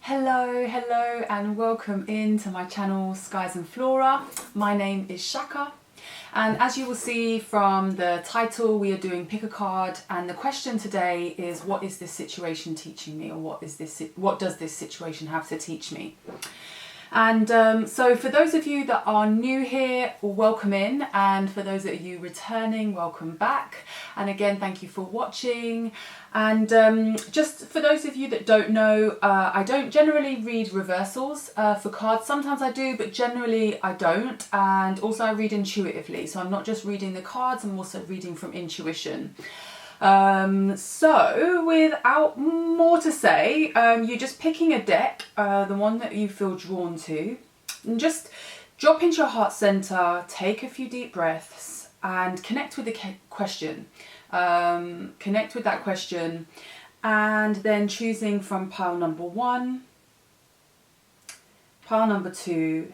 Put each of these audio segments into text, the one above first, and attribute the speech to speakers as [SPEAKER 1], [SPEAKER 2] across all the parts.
[SPEAKER 1] Hello and welcome into my channel Skies and Flora. My name is Shaka, and as you will see from the title, we are doing pick a card, and the question today is, what is this situation teaching me, or what does this situation have to teach me? And so for those of you that are new here, welcome in, and for those of you returning, welcome back. And again, thank you for watching. And just for those of you that don't know, I don't generally read reversals for cards. Sometimes I do, but generally I don't. And also I read intuitively, so I'm not just reading the cards, I'm also reading from intuition. So without more to say, you're just picking a deck, the one that you feel drawn to, and just drop into your heart center, take a few deep breaths and connect with the question. Connect with that question, and then choosing from pile number 1, pile number 2,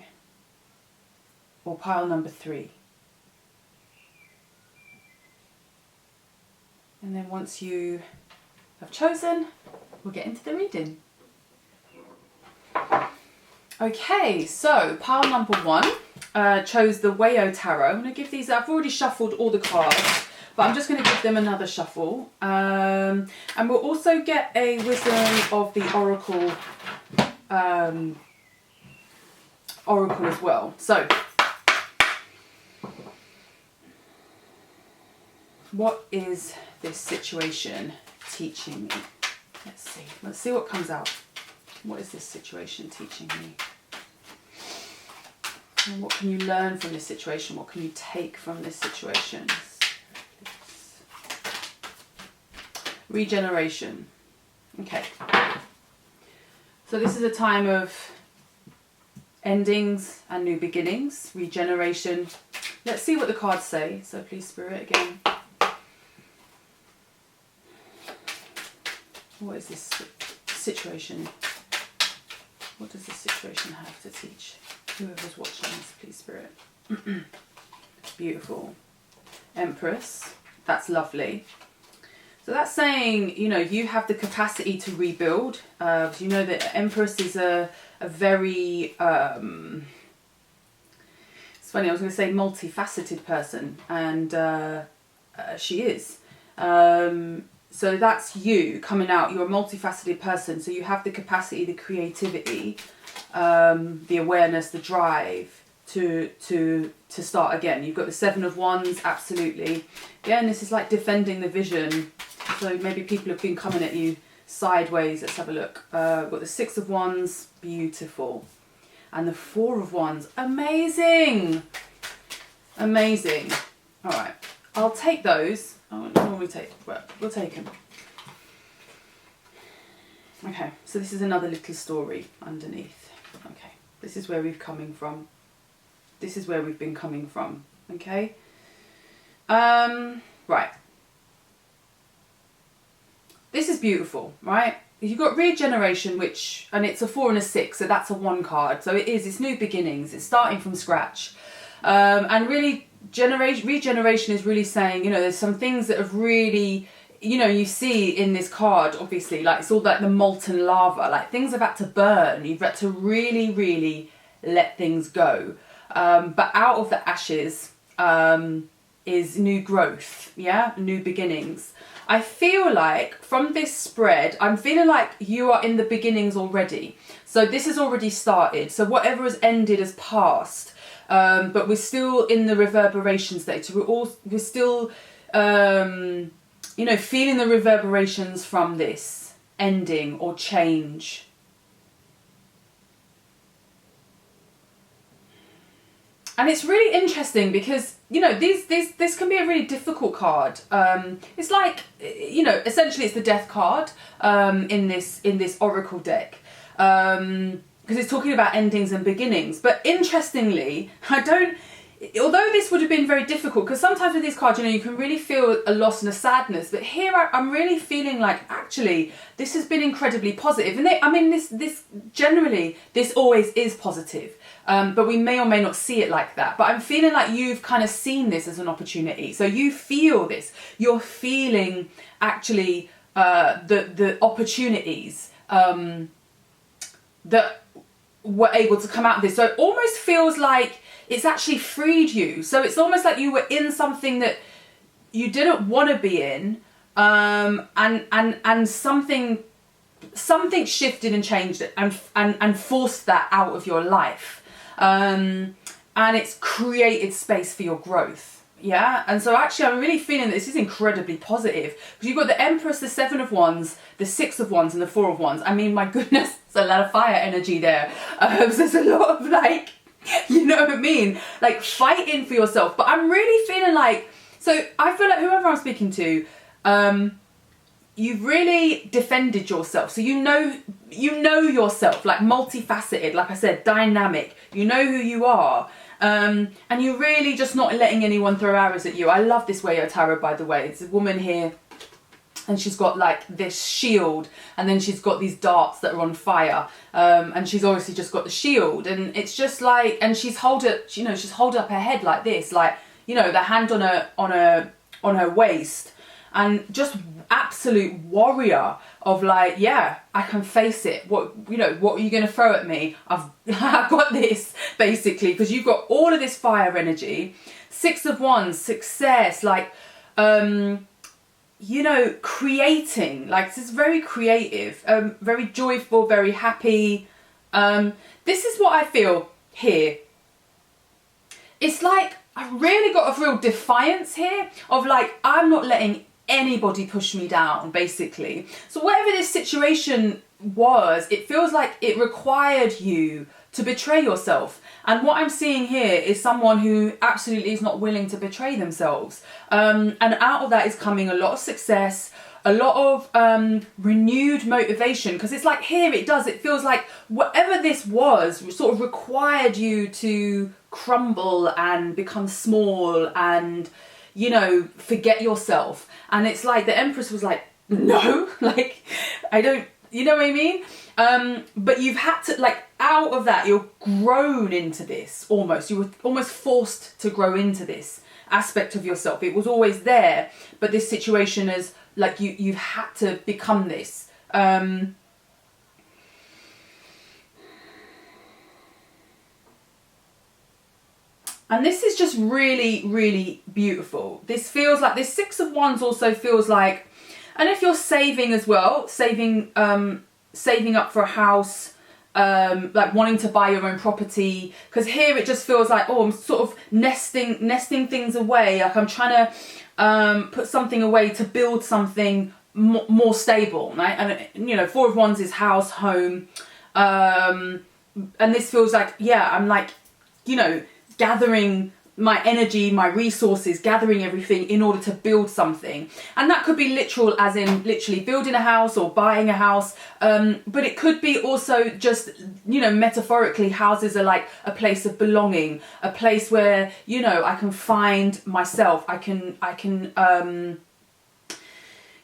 [SPEAKER 1] or pile number 3. And then once you have chosen, we'll get into the reading. Okay, so pile number 1 chose the Wayo Tarot. I'm going to give these, I've already shuffled all the cards, but I'm just going to give them another shuffle. And we'll also get a Wisdom of the Oracle, Oracle as well. So, what is this situation teaching me? Let's see what comes out. What is this situation teaching me? And what can you learn from this situation? What can you take from this situation? Regeneration. Okay. So this is a time of endings and new beginnings. Regeneration. Let's see what the cards say. So please, Spirit, again. What is this situation? What does this situation have to teach whoever's watching this, please, Spirit? Beautiful. Empress. That's lovely. So that's saying, you know, you have the capacity to rebuild. You know that Empress is a very, it's funny, I was going to say multifaceted person, and she is. So that's you coming out. You're a multifaceted person, so you have the capacity, the creativity, the awareness, the drive to start again. You've got the 7 of Wands, absolutely. Again, this is like defending the vision. So maybe people have been coming at you sideways. Let's have a look. We've got the 6 of Wands, beautiful. And the 4 of Wands, amazing. Amazing. All right, I'll take those. Oh, normally take, but we'll take them. Okay, so this is another little story underneath. Okay, this is where we've coming from. This is where we've been coming from. Okay. Right. This is beautiful, right? You've got regeneration, which, and it's a 4 and a 6, so that's a 1 card. So it's new beginnings. It's starting from scratch, and really. Regeneration is really saying, you know, there's some things that have really, you know, you see in this card, obviously, like it's all like the molten lava, like things have had to burn. You've had to really, really let things go. But out of the ashes is new growth, yeah, new beginnings. I feel like from this spread, I'm feeling like you are in the beginnings already. So this has already started. So whatever has ended has passed. But we're still in the reverberation state. So we're still, you know, feeling the reverberations from this ending or change. And it's really interesting because, you know, this can be a really difficult card. It's like, you know, essentially it's the death card in this oracle deck. Because it's talking about endings and beginnings. But interestingly, although this would have been very difficult, because sometimes with these cards, you know, you can really feel a loss and a sadness, but here I'm really feeling like, actually, this has been incredibly positive. And I mean, this generally, this always is positive, but we may or may not see it like that. But I'm feeling like you've kind of seen this as an opportunity. So you feel this. You're feeling, actually, the opportunities, that were able to come out of this. So it almost feels like it's actually freed you. So it's almost like you were in something that you didn't want to be in, and something shifted and changed it and forced that out of your life, and it's created space for your growth. Yeah, and so actually I'm really feeling that this is incredibly positive, because you've got the Empress, the Seven of Wands, the Six of Wands, and the Four of Wands. I mean, my goodness, there's a lot of fire energy there. So there's a lot of, like, you know what I mean, like fighting for yourself. But I'm really feeling like, so I feel like whoever I'm speaking to, you've really defended yourself. So you know yourself, like multifaceted, like I said, dynamic. You know who you are. And you're really just not letting anyone throw arrows at you. I love this Wayo Tarot, by the way. It's a woman here, and she's got like this shield, and then she's got these darts that are on fire, and she's obviously just got the shield, and it's just like, and she's hold up her head like this, like, you know, the hand on her waist, and just absolute warrior of like, yeah, I can face it. What are you going to throw at me? I've got this, basically, because you've got all of this fire energy. Six of Wands, success, like, you know, creating, like, this is very creative, very joyful, very happy. This is what I feel here. It's like, I've really got a real defiance here of like, I'm not letting anybody push me down, basically. So whatever this situation was, it feels like it required you to betray yourself. And what I'm seeing here is someone who absolutely is not willing to betray themselves. And out of that is coming a lot of success, a lot of renewed motivation, because it's like here it feels like whatever this was sort of required you to crumble and become small and, you know, forget yourself. And it's like the Empress was like, no, like, I don't, you know what I mean? But you've had to, like, out of that, you're grown into this almost. You were almost forced to grow into this aspect of yourself. It was always there, but this situation is like you've had to become this. And this is just really, really beautiful. This feels like, this Six of Wands also feels like, and if you're saving as well, saving up for a house, like wanting to buy your own property, because here it just feels like, oh, I'm sort of nesting things away, like I'm trying to put something away to build something more stable, right? And, you know, Four of Wands is house, home, and this feels like, yeah, I'm like, you know, gathering my energy, my resources, gathering everything in order to build something. And that could be literal, as in literally building a house or buying a house, but it could be also just, you know, metaphorically, houses are like a place of belonging, a place where, you know, I can find myself, I can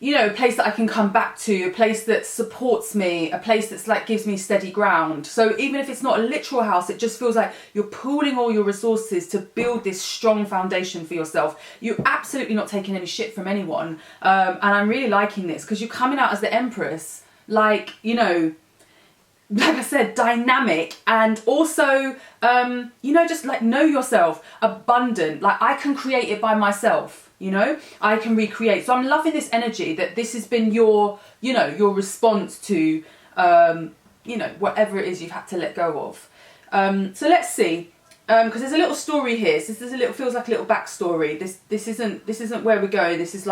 [SPEAKER 1] you know, a place that I can come back to, a place that supports me, a place that's like gives me steady ground. So even if it's not a literal house, it just feels like you're pooling all your resources to build this strong foundation for yourself. You're absolutely not taking any shit from anyone. And I'm really liking this, because you're coming out as the Empress, like, you know, like I said, dynamic, and also, you know, just like know yourself, abundant, like I can create it by myself. You know, I can recreate. So I'm loving this energy that this has been your, you know, your response to, you know, whatever it is you've had to let go of. So let's see, because there's a little story here. So this is feels like a little backstory. This isn't where we're going. This is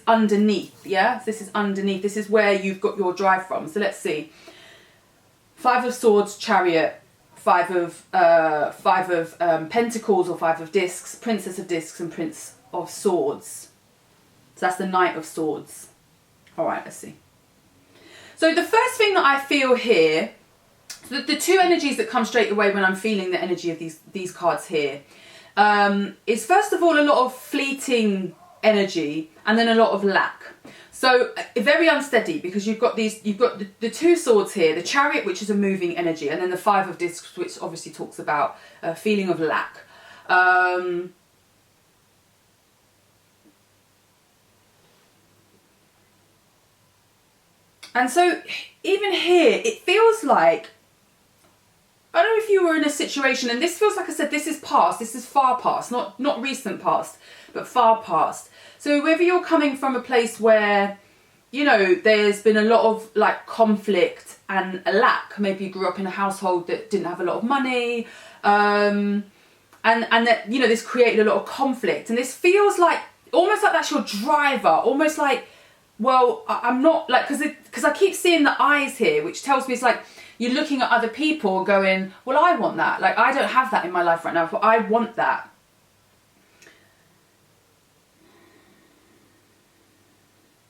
[SPEAKER 1] underneath. Yeah, this is underneath. This is where you've got your drive from. So let's see. Five of Swords, Chariot. Five of Pentacles or Five of Discs, Princess of Discs, and Prince of Swords. So that's the Knight of Swords. All right, let's see. So the first thing that I feel here, so the two energies that come straight away when I'm feeling the energy of these cards here, is first of all a lot of fleeting energy, and then a lot of lack. So very unsteady, because you've got the two swords here, the Chariot, which is a moving energy, and then the Five of Discs, which obviously talks about a feeling of lack. And so even here, it feels like I don't know if you were in a situation, and this feels like I said, this is past, this is far past, not recent past, but far past. So whether you're coming from a place where, you know, there's been a lot of like conflict and a lack, maybe you grew up in a household that didn't have a lot of money, and that, you know, this created a lot of conflict, and this feels like, almost like that's your driver, almost like, well, I'm not, like, because I keep seeing the eyes here, which tells me it's like, you're looking at other people going, well, I want that. Like, I don't have that in my life right now, but I want that.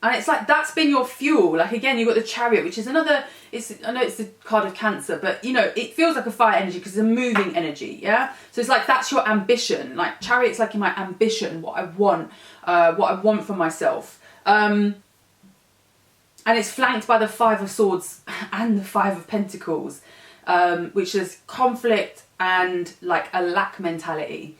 [SPEAKER 1] And it's like, that's been your fuel. Like, again, you've got the Chariot, which is another, I know it's the card of Cancer, but, you know, it feels like a fire energy because it's a moving energy, yeah? So it's like, that's your ambition. Like, Chariot's like in my ambition, what I want for myself. And it's flanked by the Five of Swords and the Five of Pentacles, which is conflict and like a lack mentality.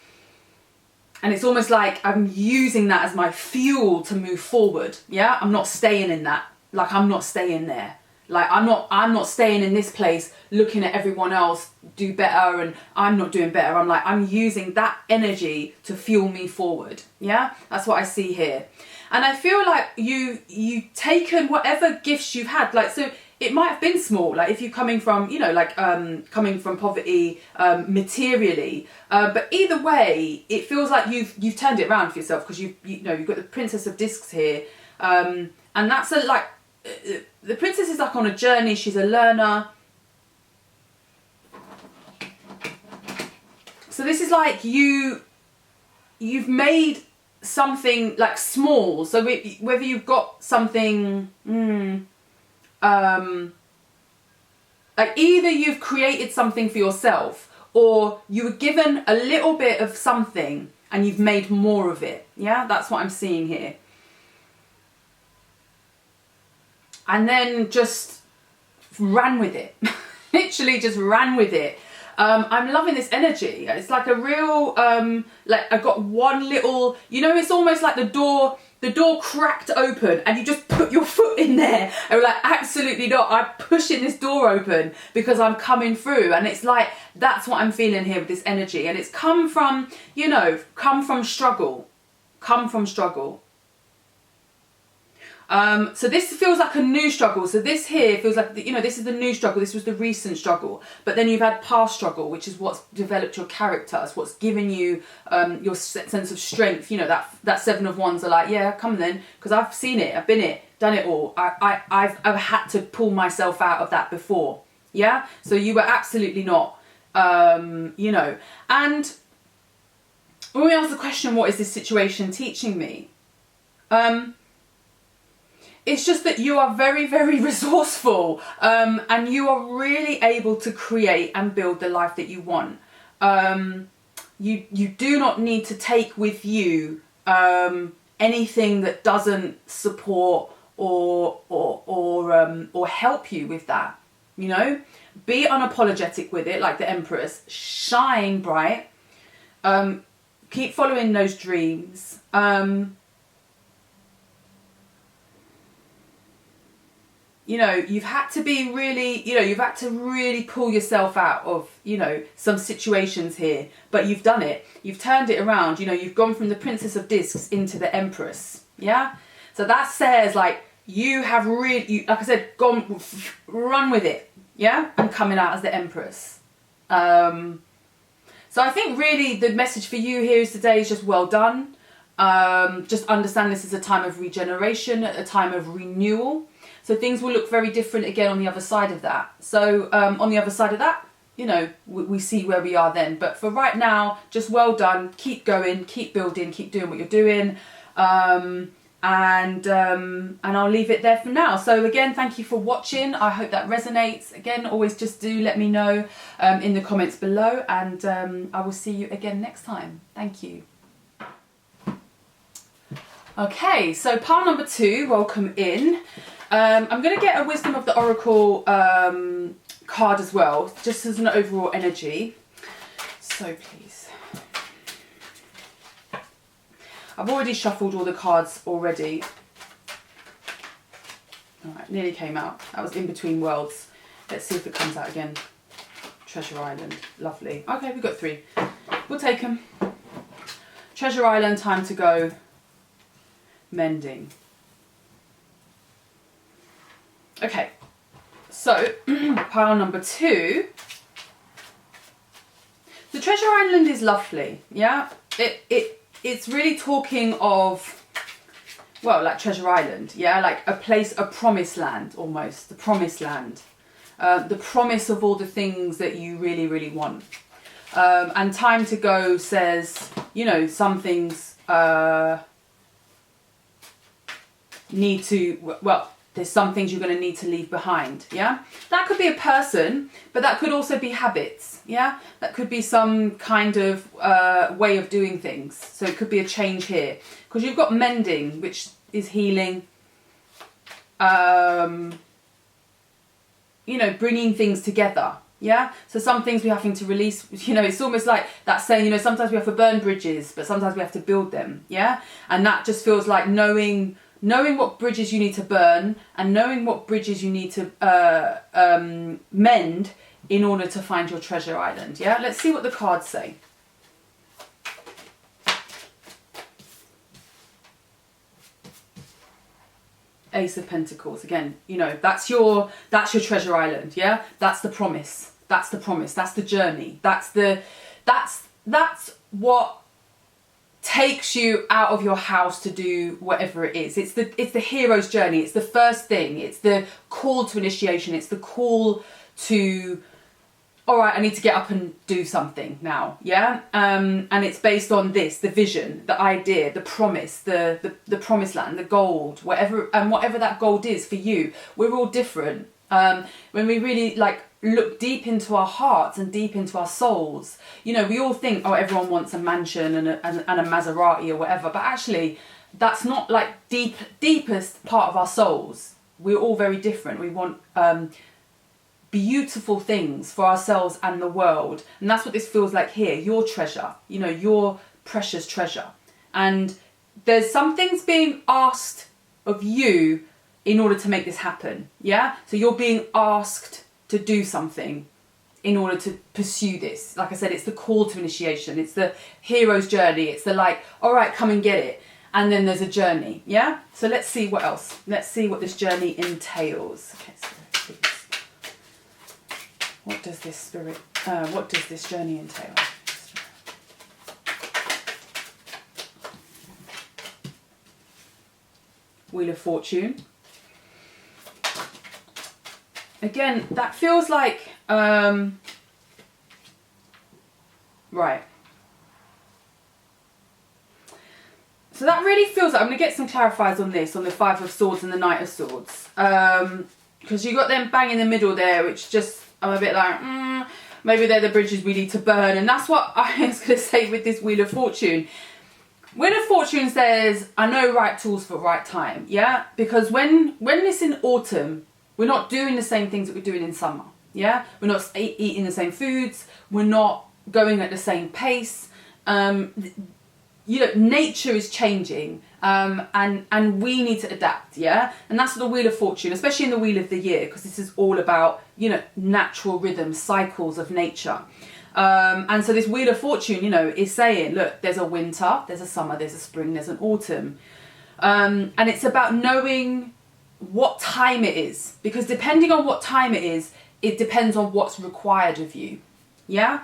[SPEAKER 1] And it's almost like I'm using that as my fuel to move forward. Yeah, I'm not staying in that. Like, I'm not staying there. Like, I'm not staying in this place looking at everyone else do better and I'm not doing better. I'm like, I'm using that energy to fuel me forward. Yeah, that's what I see here. And I feel like you've taken whatever gifts you've had. Like, so it might have been small, like if you're coming from, you know, like coming from poverty materially. But either way, it feels like you've turned it around for yourself, because you know, you've got the Princess of Discs here. And that's the princess is like on a journey. She's a learner. So this is like you've made something like small. So whether you've got something, like either you've created something for yourself, or you were given a little bit of something and you've made more of it. Yeah, that's what I'm seeing here. And then just ran with it. Literally just ran with it. I'm loving this energy. It's like a real, like I got one little, you know, it's almost like the door cracked open and you just put your foot in there. And we're like, absolutely not. I'm pushing this door open because I'm coming through. And it's like, that's what I'm feeling here with this energy. And it's come from, you know, come from struggle. So this feels like a new struggle. So this here feels like, you know, this is the new struggle. This was the recent struggle. But then you've had past struggle, which is what's developed your character. It's what's given you your sense of strength. You know, that Seven of Wands are like, yeah, come then. Because I've seen it. I've been it. Done it all. I've had to pull myself out of that before. Yeah? So you were absolutely not, you know. And when we ask the question, what is this situation teaching me? It's just that you are very, very resourceful, and you are really able to create and build the life that you want. You do not need to take with you anything that doesn't support or help you with that. You know, be unapologetic with it, like the Empress. Shine bright. Keep following those dreams. You know, you've had to be really, you know, you've had to really pull yourself out of, you know, some situations here, but you've done it. You've turned it around. You know, you've gone from the Princess of Discs into the Empress. Yeah. So that says like you have really, like I said, run with it. Yeah. And coming out as the Empress. So I think really the message for you here is today is just well done. Just understand this is a time of regeneration, a time of renewal. So things will look very different again on the other side of that. So on the other side of that, you know, we see where we are then. But for right now, just well done. Keep going, keep building, keep doing what you're doing. And I'll leave it there for now. So again, thank you for watching. I hope that resonates. Again, always just do let me know in the comments below. And I will see you again next time. Thank you. Okay, so pile number 2, welcome in. I'm going to get a Wisdom of the Oracle card as well, just as an overall energy. So please. I've already shuffled all the cards already. Alright, nearly came out. That was In Between Worlds. Let's see if it comes out again. Treasure Island. Lovely. Okay, we've got 3. We'll take them. Treasure Island, time to go. Mending. Okay, so pile number 2. The Treasure Island is lovely, yeah? It's really talking of, well, like Treasure Island, yeah? Like a place, a promised land almost, the promised land. The promise of all the things that you really, really want. And time to go says, you know, some things need to, well, there's some things you're going to need to leave behind, yeah? That could be a person, but that could also be habits, yeah? That could be some kind of way of doing things. So it could be a change here. Because you've got mending, which is healing. You know, bringing things together, yeah? So some things we're having to release, you know, it's almost like that saying, you know, sometimes we have to burn bridges, but sometimes we have to build them, yeah? And that just feels like knowing what bridges you need to burn and knowing what bridges you need to mend in order to find your treasure island, yeah? Let's see what the cards say. Ace of Pentacles. Again, you know, that's your treasure island, yeah? That's the promise. That's the promise. That's the journey. That's what takes you out of your house to do whatever it is. It's the hero's journey. It's the first thing. It's the call to initiation. It's the call to, all right, I need to get up and do something now, yeah? And it's based on this, the vision, the idea, the promise, the promised land, the gold, whatever that gold is for you. We're all different. When we really like look deep into our hearts and deep into our souls, you know, we all think, oh, everyone wants a mansion and a Maserati or whatever, but actually that's not like deepest part of our souls. We're all very different. We want beautiful things for ourselves and the world, and that's what this feels like here. Your treasure, you know, your precious treasure, and there's some things being asked of you in order to make this happen, yeah? So you're being asked to do something in order to pursue this. Like I said, it's the call to initiation, it's the hero's journey, it's the like, all right, come and get it, and then there's a journey, yeah? So let's see what else. Let's see what this journey entails. Okay, so what does this journey entail? Wheel of Fortune. Again, that feels like, right. So that really feels like, I'm going to get some clarifiers on this, on the Five of Swords and the Knight of Swords. Because you got them bang in the middle there, which just, I'm a bit like, maybe they're the bridges we need to burn. And that's what I was going to say with this Wheel of Fortune. Wheel of Fortune says, I know right tools for right time, yeah? Because when it's in autumn, we're not doing the same things that we're doing in summer, yeah? We're not eating the same foods. We're not going at the same pace. You know, nature is changing, and we need to adapt, yeah? And that's the Wheel of Fortune, especially in the Wheel of the Year, because this is all about, you know, natural rhythms, cycles of nature. And so this Wheel of Fortune, you know, is saying, look, there's a winter, there's a summer, there's a spring, there's an autumn. And it's about knowing what time it is, because depending on what time it is, it depends on what's required of you, yeah?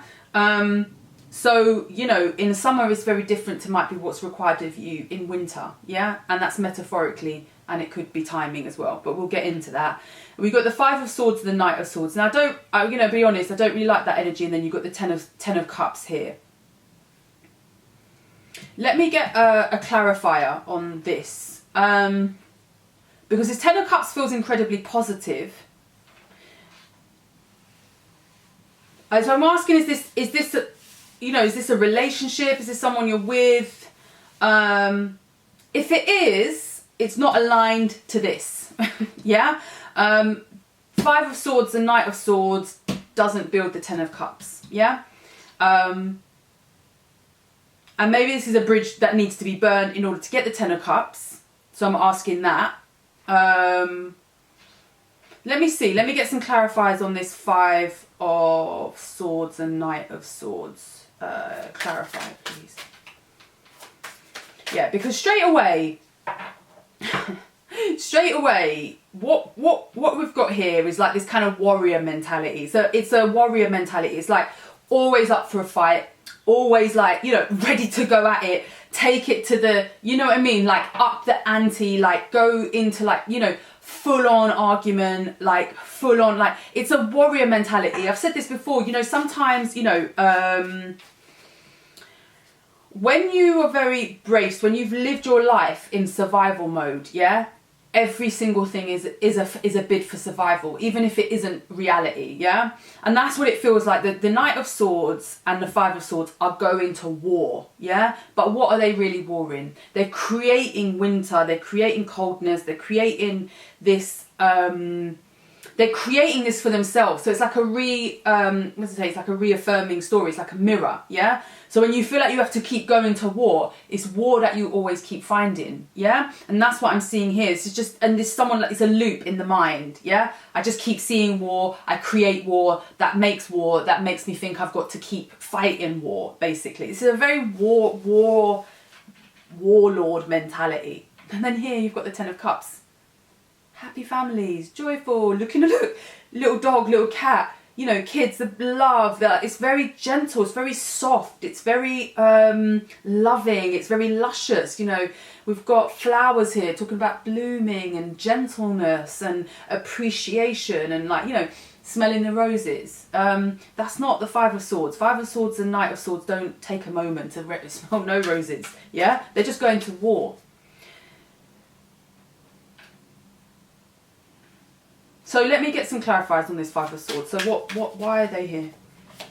[SPEAKER 1] So, you know, in summer it's very different to might be what's required of you in winter, yeah? And that's metaphorically, and it could be timing as well, but we'll get into that. We've got the Five of Swords and the Knight of Swords. Now, you know, be honest, I don't really like that energy, and then you've got the Ten of Cups here. Let me get a clarifier on this. Because this Ten of Cups feels incredibly positive. So I'm asking, is this a, you know, is this a relationship? Is this someone you're with? If it is, it's not aligned to this, yeah? Five of Swords and Knight of Swords doesn't build the Ten of Cups, yeah? And maybe this is a bridge that needs to be burned in order to get the Ten of Cups. So I'm asking that. Let Let me see. Let me get some clarifiers on this Five of Swords and Knight of Swords. Clarify, please. Yeah, because straight away, what we've got here is like this kind of warrior mentality. So it's a warrior mentality. It's like always up for a fight, always like, you know, ready to go at it, take it to the, you know what I mean? Like up the ante, like go into like, you know, full on argument, like full on, like it's a warrior mentality. I've said this before, you know, sometimes, you know, when you are very braced, when you've lived your life in survival mode, yeah, every single thing is a bid for survival, even if it isn't reality, yeah? And that's what it feels like. The Knight of Swords and the Five of Swords are going to war, yeah? But what are they really warring? They're creating winter, they're creating coldness, they're creating this, they're creating this for themselves. So it's like it's like a reaffirming story. It's like a mirror, yeah? So when you feel like you have to keep going to war, it's war that you always keep finding, yeah? And that's what I'm seeing here. It's just, and there's someone, like, it's a loop in the mind, yeah? I just keep seeing war, I create war, that makes me think I've got to keep fighting war, basically. This is a very warlord mentality. And then here you've got the Ten of Cups. Happy families, joyful, little dog, little cat, you know, kids, the love, it's very gentle, it's very soft, it's very loving, it's very luscious, you know. We've got flowers here talking about blooming and gentleness and appreciation and, like, you know, smelling the roses. That's not the Five of Swords. Five of Swords and Knight of Swords don't take a moment to smell no roses, yeah? They're just going to war. So let me get some clarifiers on this Five of Swords. So why are they here?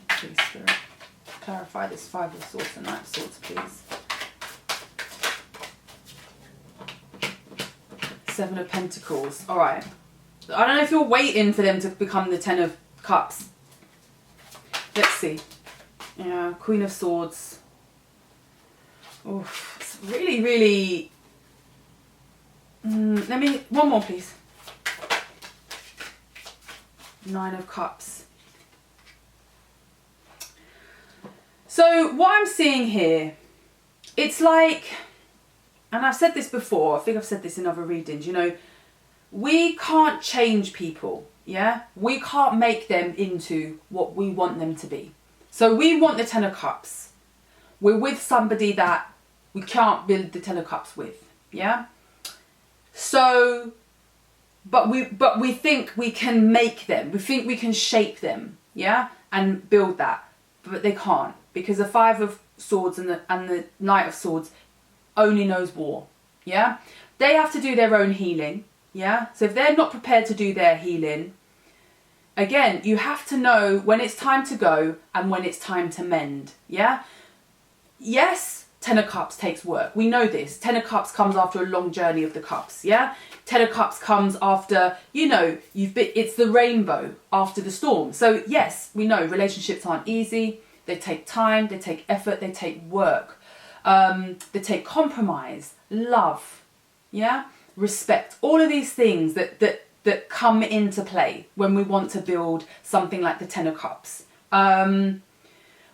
[SPEAKER 1] Please, Spirit, clarify this Five of Swords and Knight of Swords, please. Seven of Pentacles. All right. I don't know if you're waiting for them to become the Ten of Cups. Let's see. Yeah, Queen of Swords. Oh, it's really, really... let me... One more, please. Nine of Cups. So what I'm seeing here, it's like, and I've said this before, I think I've said this in other readings, you know, we can't change people, yeah? We can't make them into what we want them to be. So we want the Ten of Cups. We're with somebody that we can't build the Ten of Cups with, yeah? So... But we think we can make them. We think we can shape them, yeah, and build that. But they can't, because the Five of Swords and the Knight of Swords only knows war, yeah. They have to do their own healing, yeah. So if they're not prepared to do their healing, again, you have to know when it's time to go and when it's time to mend, yeah. Yes. Ten of Cups takes work. We know this. Ten of Cups comes after a long journey of the cups, yeah? Ten of Cups comes after, you know, it's the rainbow after the storm. So yes, we know relationships aren't easy. They take time, they take effort, they take work. They take compromise, love, yeah? Respect. All of these things that come into play when we want to build something like the Ten of Cups.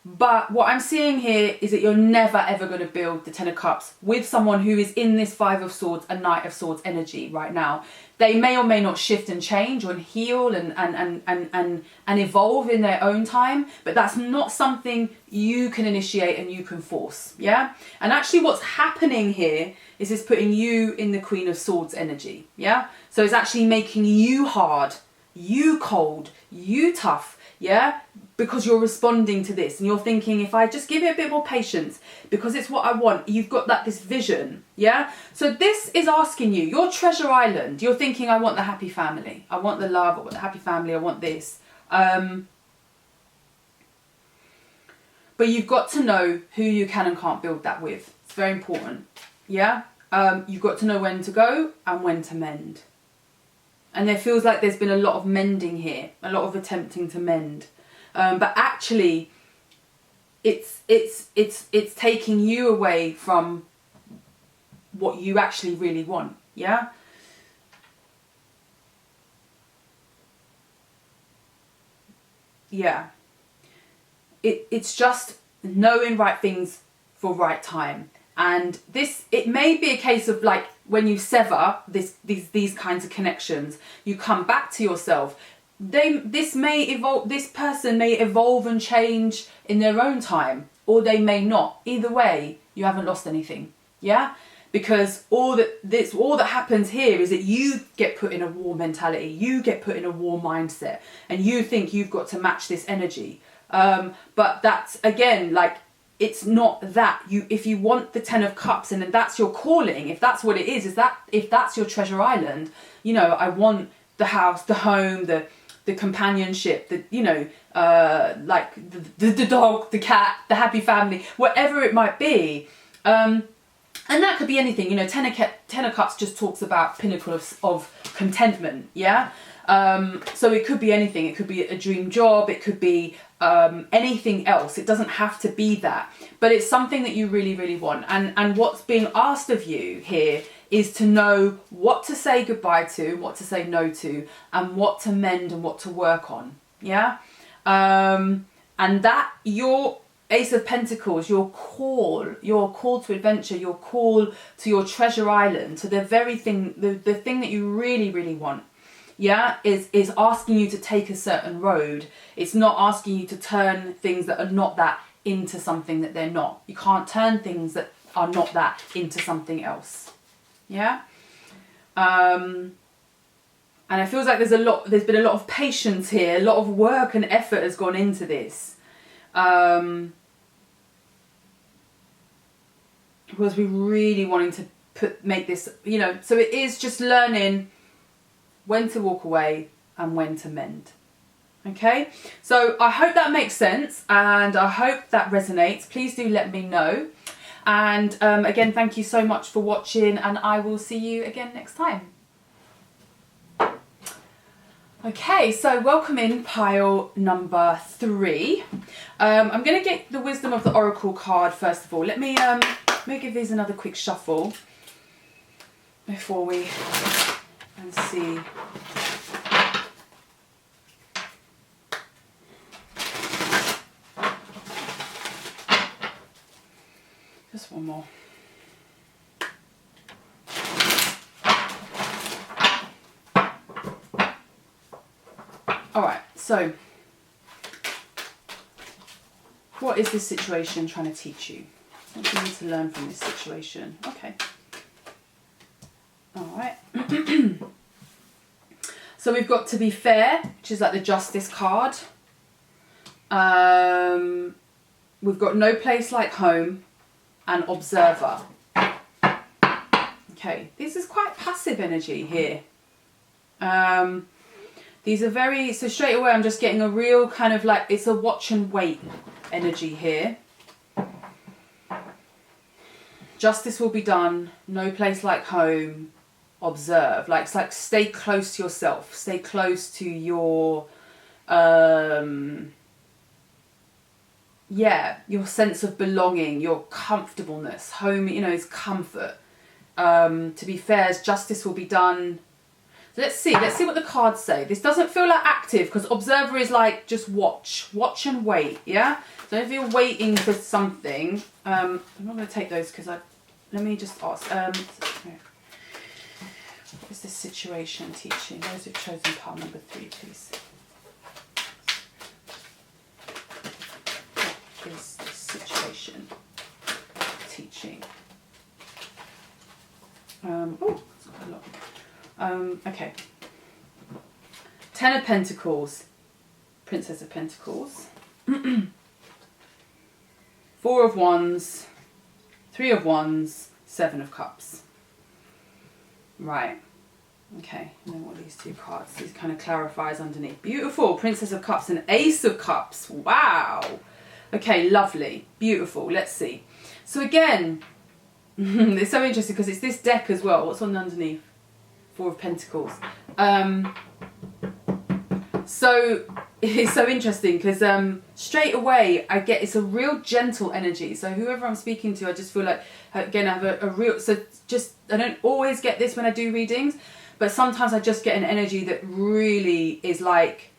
[SPEAKER 1] But what I'm seeing here is that you're never ever going to build the Ten of Cups with someone who is in this Five of Swords and Knight of Swords energy right now. They may or may not shift and change and heal and evolve in their own time, but that's not something you can initiate and you can force, yeah? And actually what's happening here is it's putting you in the Queen of Swords energy, yeah? So it's actually making you hard, you cold, you tough, yeah, because you're responding to this and you're thinking, if I just give it a bit more patience, because it's what I want, you've got this vision, yeah? So this is asking you, your treasure island, you're thinking, I want the happy family, I want the love, I want the happy family, I want this. But you've got to know who you can and can't build that with. It's very important, yeah? You've got to know when to go and when to mend. And there feels like there's been a lot of mending here, a lot of attempting to mend. But actually, it's taking you away from what you actually really want, yeah? yeah, it's just knowing right things for right time. And this, it may be a case of like when you sever these kinds of connections, you come back to yourself. This person may evolve and change in their own time, or they may not. Either way, you haven't lost anything. Yeah? Because all that happens here is that you get put in a war mentality, you get put in a war mindset, and you think you've got to match this energy. But that's, again, like, it's not that. If you want the 10 of Cups, and then that's your calling, if that's what it is if that's your treasure island, you know, I want the house, the home, the companionship, like the dog, the cat, the happy family, whatever it might be. And that could be anything, you know. Ten of Cups just talks about pinnacle of contentment, yeah? So it could be anything. It could be a dream job. It could be anything else. It doesn't have to be that. But it's something that you really, really want. And what's being asked of you here is to know what to say goodbye to, what to say no to, and what to mend and what to work on, yeah? And that, your Ace of Pentacles, your call to adventure, your call to your treasure island, to the very thing, the thing that you really, really want, yeah, is asking you to take a certain road. It's not asking you to turn things that are not that into something that they're not. You can't turn things that are not that into something else, yeah? And it feels like there's been a lot of patience here, a lot of work and effort has gone into this. Because we really wanting to make this, you know, so it is just learning when to walk away and when to mend. Okay, so I hope that makes sense, and I hope that resonates. Please do let me know. And again, thank you so much for watching, and I will see you again next time. Okay, so welcome in pile number 3. I'm going to get the Wisdom of the Oracle card first of all. Let me give these another quick shuffle before we see. Just one more. All right, so what is this situation trying to teach you? What do you need to learn from this situation? Okay. All right. So we've got to be fair, which is like the Justice card. We've got no place like home and Observer. Okay, this is quite passive energy here. These are very, so straight away I'm just getting a real kind of like, it's a watch and wait energy here. Justice will be done, no place like home, observe. Like, it's like stay close to yourself, stay close to your, your sense of belonging, your comfortableness. Home, you know, is comfort. To be fair, as justice will be done. So let's see what the cards say. This doesn't feel like active, because observer is like just watch and wait, yeah? So if you're waiting for something, I'm not going to take those because let me just ask. What is this situation teaching? Those who've chosen pile number 3, please. What is this situation teaching? Oh, that's quite a lot. Okay. 10 of Pentacles, Princess of Pentacles, 4 of Wands, 3 of Wands, 7 of Cups. Right. Okay, and then what are these 2 cards? These kind of clarifies underneath. Beautiful. Princess of Cups and Ace of Cups. Wow. Okay, lovely. Beautiful. Let's see. So again, it's so interesting because it's this deck as well. What's on underneath? 4 of Pentacles. So it's so interesting because straight away I get, it's a real gentle energy. So whoever I'm speaking to, I just feel like, again, I have a real, so just, I don't always get this when I do readings, but sometimes I just get an energy that really is like,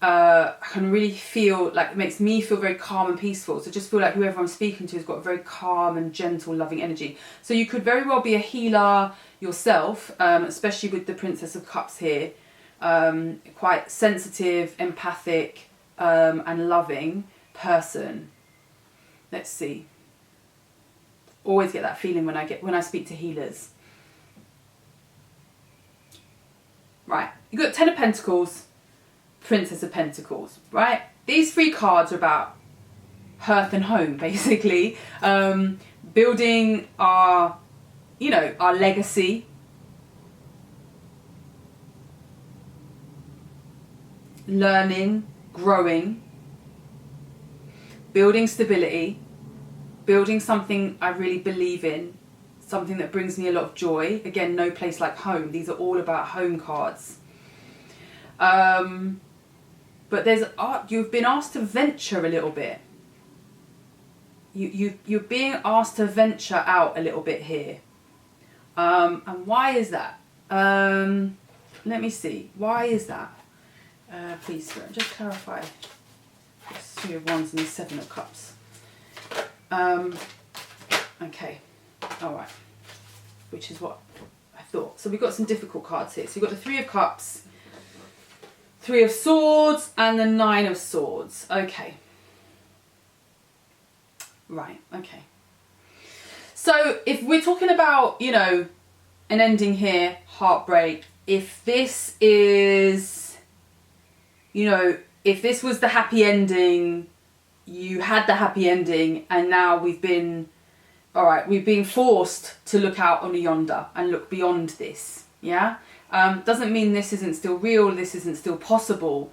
[SPEAKER 1] I can really feel like, it makes me feel very calm and peaceful. So just feel like whoever I'm speaking to has got a very calm and gentle, loving energy. So you could very well be a healer yourself, especially with the Princess of Cups here. Quite sensitive, empathic, and loving person. Let's see. Always get that feeling when I speak to healers. Right, you've got Ten of Pentacles, Princess of Pentacles, right? These three cards are about hearth and home, basically. Building our, our legacy. Learning, growing, building stability, building something I really believe in, something that brings me a lot of joy. Again, no place like home. These are all about home cards. But you've been asked to venture a little bit. You're being asked to venture out a little bit here. And why is that? Let me see. Why is that? Please, just clarify. There's Three of Wands and the Seven of Cups. Okay. All right. Which is what I thought. So we've got some difficult cards here. So you've got the Three of Cups, Three of Swords, and the Nine of Swords. Okay. Right, okay. So if we're talking about, an ending here, heartbreak, if this is, if this was the happy ending, you had the happy ending, and now we've been forced to look out on yonder and look beyond this, yeah? Doesn't mean this isn't still real, this isn't still possible,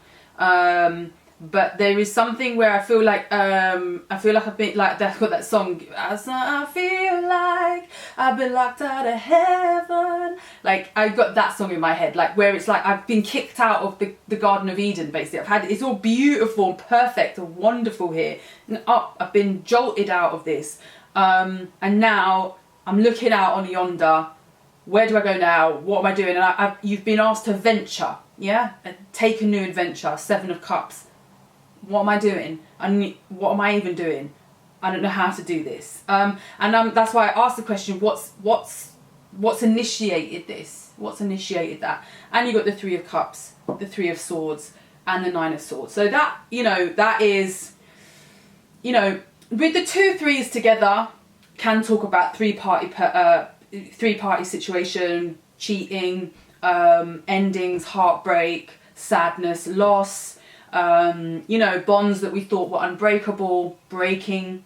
[SPEAKER 1] but there is something where I feel like I've been, like, I've got that song, I feel like I've been locked out of heaven, like, I've got that song in my head, like, where it's like I've been kicked out of the Garden of Eden, basically. It's all beautiful and perfect and wonderful here, and I've been jolted out of this, and now I'm looking out on yonder. Where do I go now? What am I doing? And you've been asked to venture, yeah? And take a new adventure. Seven of Cups. What am I doing? What am I even doing? I don't know how to do this. That's why I asked the question, what's initiated this? What's initiated that? And you got the Three of Cups, the Three of Swords, and the Nine of Swords. So that, that is, with the 2 3s together, can talk about three-party situation, cheating, endings, heartbreak, sadness, loss, bonds that we thought were unbreakable, breaking,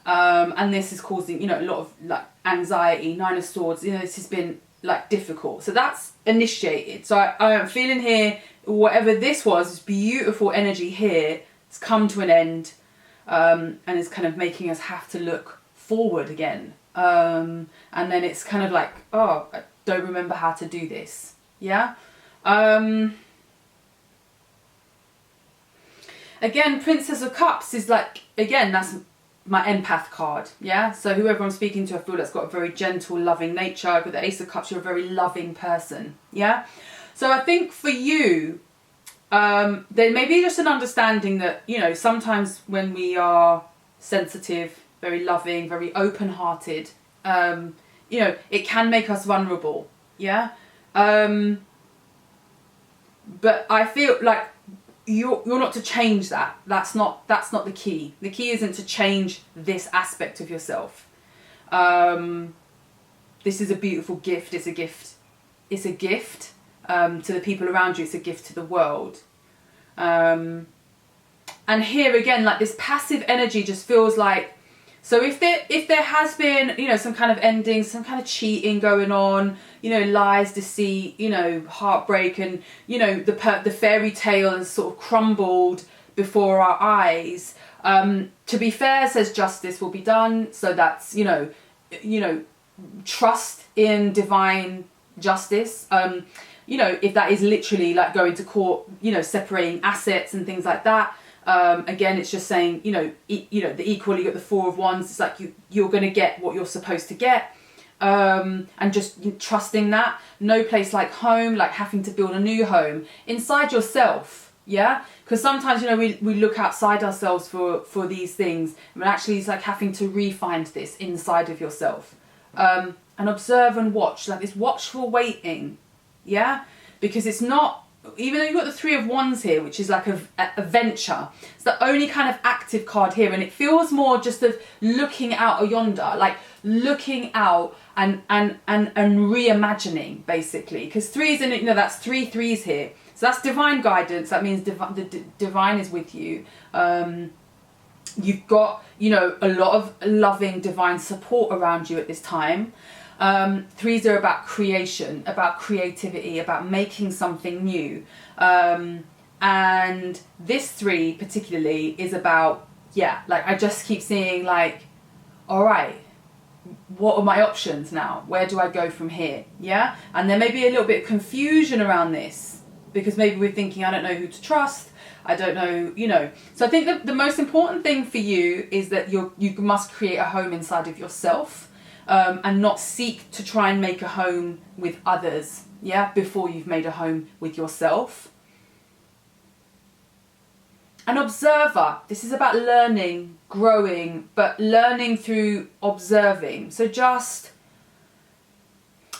[SPEAKER 1] and this is causing, a lot of like anxiety. Nine of Swords, this has been like difficult. So that's initiated. So I'm feeling here, whatever this was, this beautiful energy here, it's come to an end, and is kind of making us have to look forward again. And then it's kind of like, oh, I don't remember how to do this. Yeah. Again, Princess of Cups is like, again, that's my empath card. Yeah. So whoever I'm speaking to, I feel that's got a very gentle, loving nature. With the Ace of Cups, you're a very loving person. Yeah. So I think for you, there may be just an understanding that, sometimes when we are sensitive, very loving, very open-hearted, it can make us vulnerable, yeah? But I feel like you're not to change that. That's not the key. The key isn't to change this aspect of yourself. This is a beautiful gift. It's a gift. It's a gift to the people around you. It's a gift to the world. And here again, like this passive energy just feels like, so if there has been, some kind of ending, some kind of cheating going on, lies, deceit, heartbreak, and, the fairy tale has sort of crumbled before our eyes. To be fair, says justice will be done. So that's, trust in divine justice. If that is literally like going to court, separating assets and things like that. Again, it's just saying, the equal, you got the Four of Wands. It's like you're going to get what you're supposed to get, and just trusting that. No place like home, like having to build a new home inside yourself, yeah? Because sometimes, you know, we look outside ourselves for these things, and actually it's like having to re-find this inside of yourself. And observe and watch, like this watchful waiting, yeah? Because it's not, even though you've got the Three of Wands here, which is like a venture, it's the only kind of active card here, and it feels more just of looking out yonder, like looking out and reimagining, basically. Because threes, and you know, that's 3 threes here. So that's divine guidance. That means the divine is with you. You've got, you know, a lot of loving divine support around you at this time. Threes are about creation, about creativity, about making something new. And this 3 particularly is about, yeah, like I just keep seeing like, all right, what are my options now? Where do I go from here? Yeah. And there may be a little bit of confusion around this, because maybe we're thinking, I don't know who to trust. I don't know, you know. So I think that the most important thing for you is that you must create a home inside of yourself, and not seek to try and make a home with others, yeah, before you've made a home with yourself. An observer, this is about learning, growing, but learning through observing. So just,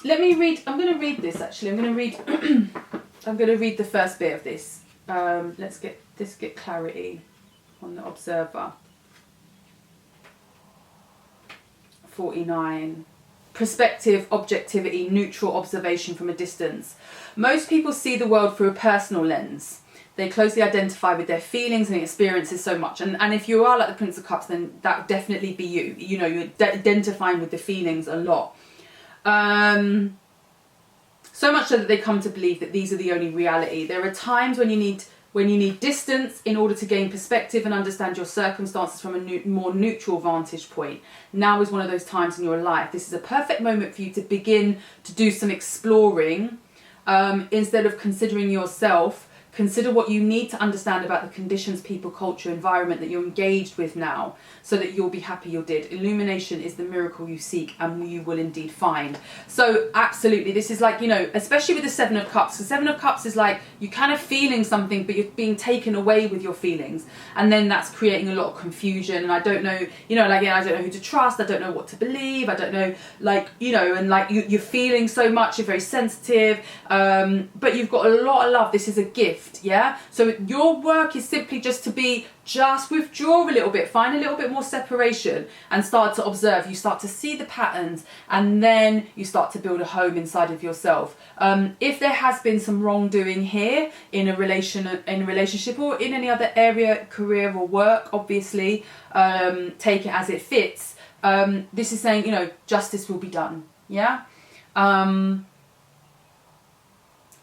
[SPEAKER 1] let me read, I'm going to read this actually, I'm going to read the first bit of this. Let's get clarity on the observer. 49. Perspective, objectivity, neutral observation from a distance. Most people see the world through a personal lens. They closely identify with their feelings and experiences so much. And if you are like the Prince of Cups, then that would definitely be you. You know, you're identifying with the feelings a lot. So much so that they come to believe that these are the only reality. There are times when you need distance in order to gain perspective and understand your circumstances from a more neutral vantage point. Now is one of those times in your life. This is a perfect moment for you to begin to do some exploring. Instead of considering yourself, consider what you need to understand about the conditions, people, culture, environment that you're engaged with now, so that you'll be happy you did. Illumination is the miracle you seek, and you will indeed find. So absolutely, this is like, you know, especially with the Seven of Cups. The Seven of Cups is like, you're kind of feeling something, but you're being taken away with your feelings. And then that's creating a lot of confusion. And I don't know, you know, like, I don't know who to trust. I don't know what to believe. I don't know, like, you know, and like you're feeling so much, you're very sensitive, but you've got a lot of love. This is a gift. Yeah, so your work is simply just withdraw a little bit, find a little bit more separation, and start to observe. You start to see the patterns, and then you start to build a home inside of yourself. If there has been some wrongdoing here in a relationship or in any other area, career or work, obviously, take it as it fits. This is saying, you know, justice will be done. Yeah.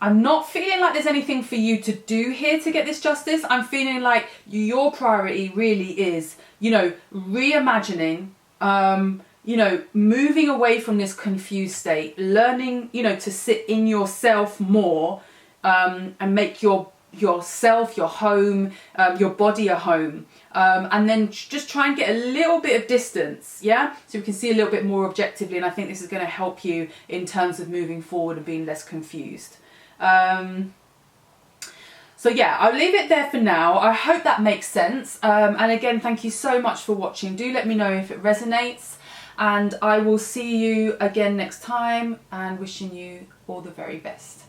[SPEAKER 1] I'm not feeling like there's anything for you to do here to get this justice. I'm feeling like your priority really is, you know, reimagining, you know, moving away from this confused state, learning, you know, to sit in yourself more, and make yourself, your home, your body a home. And then just try and get a little bit of distance, yeah? So we can see a little bit more objectively, and I think this is going to help you in terms of moving forward and being less confused. So yeah, I'll leave it there for now. I hope that makes sense. And again, thank you so much for watching. Do let me know if it resonates, and I will see you again next time, and wishing you all the very best.